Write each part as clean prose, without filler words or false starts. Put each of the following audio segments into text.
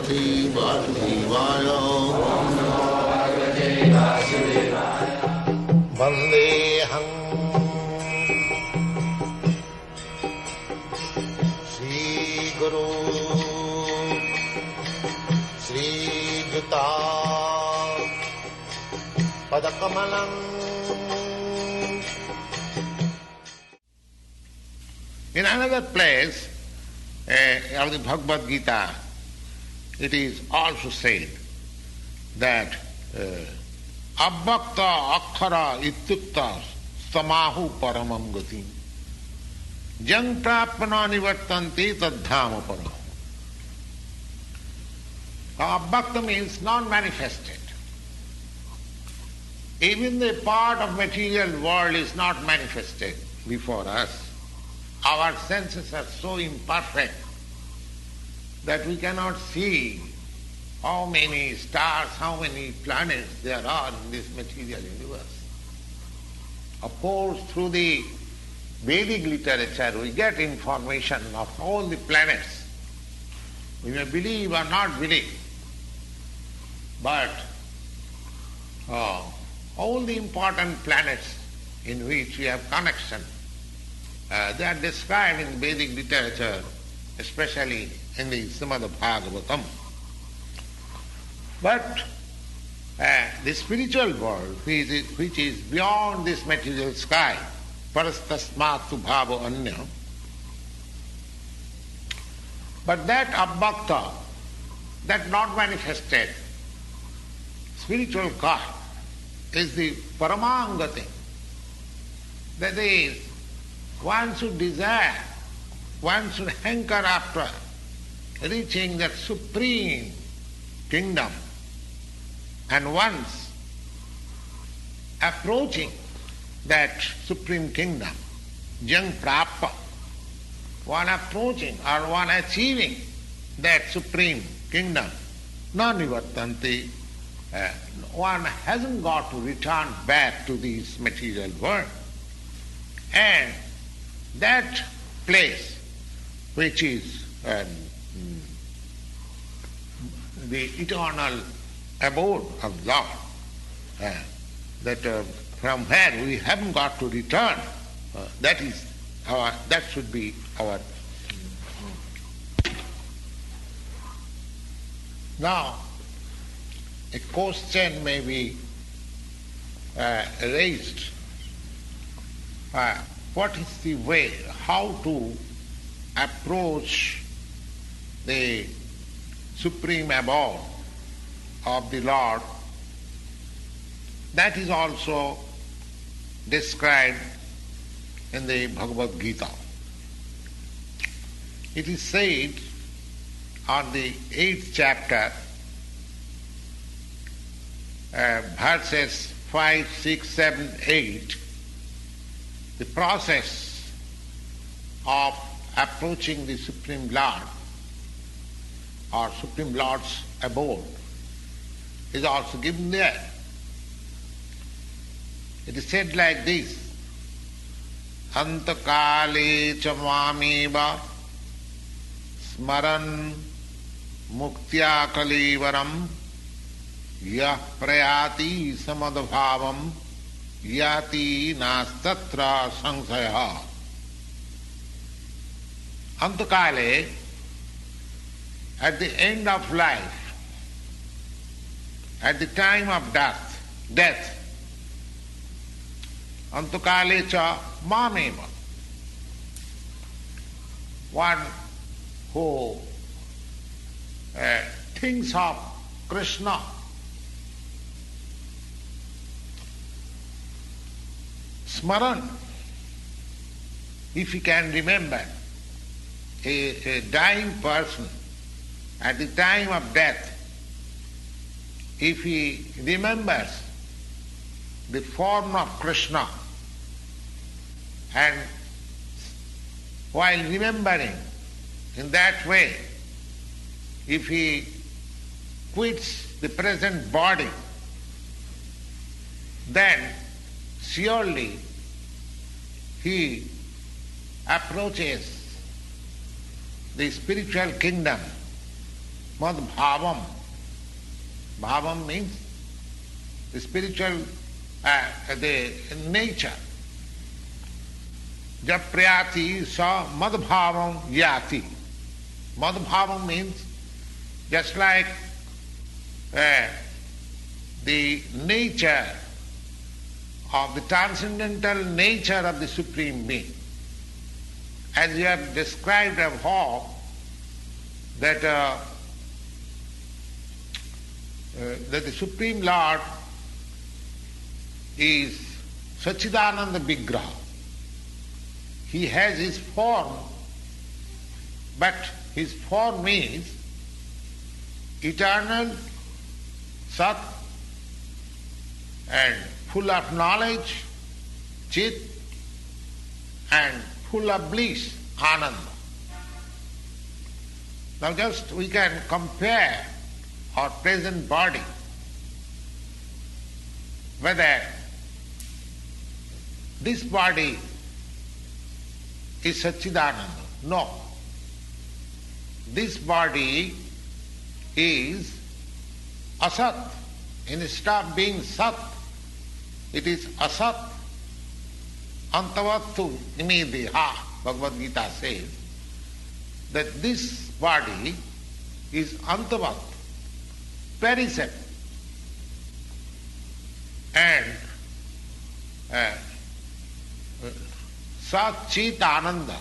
Bhagavate Vasudevaya. Vandeham Sri Guru Sri Juta Padakamalam. In another place of the Bhagavad-gita, it is also said that Abbakta Akkhara Ityukta Samahu Paramam Gatim Jang Prapana Nivartanti Tadhama Param. Abbakta means non-manifested. Even the part of material world is not manifested before us. Our senses are so imperfect that we cannot see how many stars, how many planets there are in this material universe. Of course, through the Vedic literature we get information of all the planets. We may believe or not believe, but all the important planets in which we have connection, they are described in Vedic literature, especially in the Srimad Bhagavatam. But the spiritual world, which is beyond this material sky, parastasmatu bhavo anya, but that abhakta, that not manifested spiritual God, is the paramangati. That is, one should desire, one should hanker after reaching that supreme kingdom. And once approaching that supreme kingdom, jang prapa, one approaching or one achieving that supreme kingdom, non-nivartanti, one hasn't got to return back to this material world. And that place, which is the eternal abode of Lord, that from where we haven't got to return, that should be our. Now, a question may be raised. What is the way, how to approach the supreme abode of the Lord? That is also described in the Bhagavad-gita. It is said on the 8th chapter, verses 5, 6, 7, 8, the process of approaching the Supreme Lord or Supreme Lord's abode is also given there. It is said like this: Antakale cha mameva smaran muktya kalivaram yah prayati samadbhavam yati nastatra sangsaya. Antakale, at the end of life, at the time of death, Antakale cha mameva, one who thinks of Krishna, smaran, if he can remember a dying person at the time of death, if he remembers the form of Krishna, and while remembering in that way, if he quits the present body, then surely he approaches the spiritual kingdom mad bhavam. Bhavam means the spiritual, the nature. Japrayati sa mad bhavam yati. Mad bhavam means just like the nature of the transcendental nature of the Supreme Being. As you have described above, that the Supreme Lord is Sachidananda Vigraha. He has his form, but his form is eternal, Sat, and full of knowledge, Chit, and full of bliss, Ananda. Now just we can compare our present body, whether this body is Satchidananda. No. This body is Asat. Instead of being Sat, it is Asat. Antavattu nimedeha, Bhagavad-gita says that this body is antavat, perishable, and Sat Chit Ananda.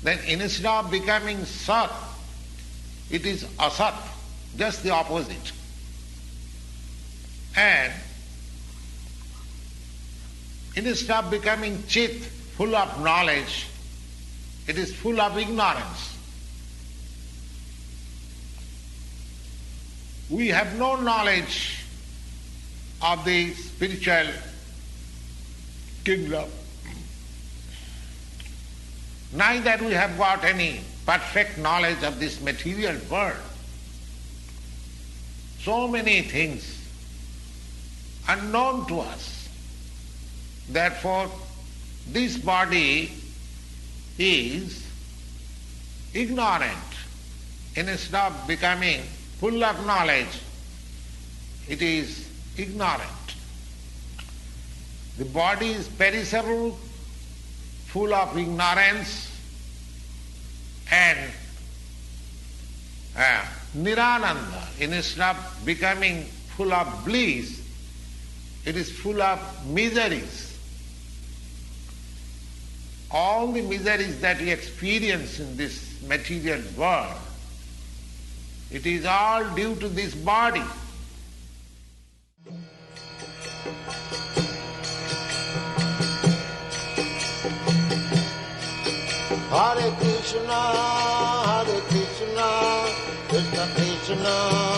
Then instead of becoming Sat, it is Asat, just the opposite. And instead of becoming Chit, full of knowledge, it is full of ignorance. We have no knowledge of the spiritual kingdom. Neither we have got any perfect knowledge of this material world. So many things unknown to us. Therefore, this body is ignorant. Instead of becoming full of knowledge, it is ignorant. The body is perishable, full of ignorance, and nirananda. Instead of becoming full of bliss, it is full of miseries. All the miseries that we experience in this material world, it is all due to this body. Hare Krishna, Krishna Krishna,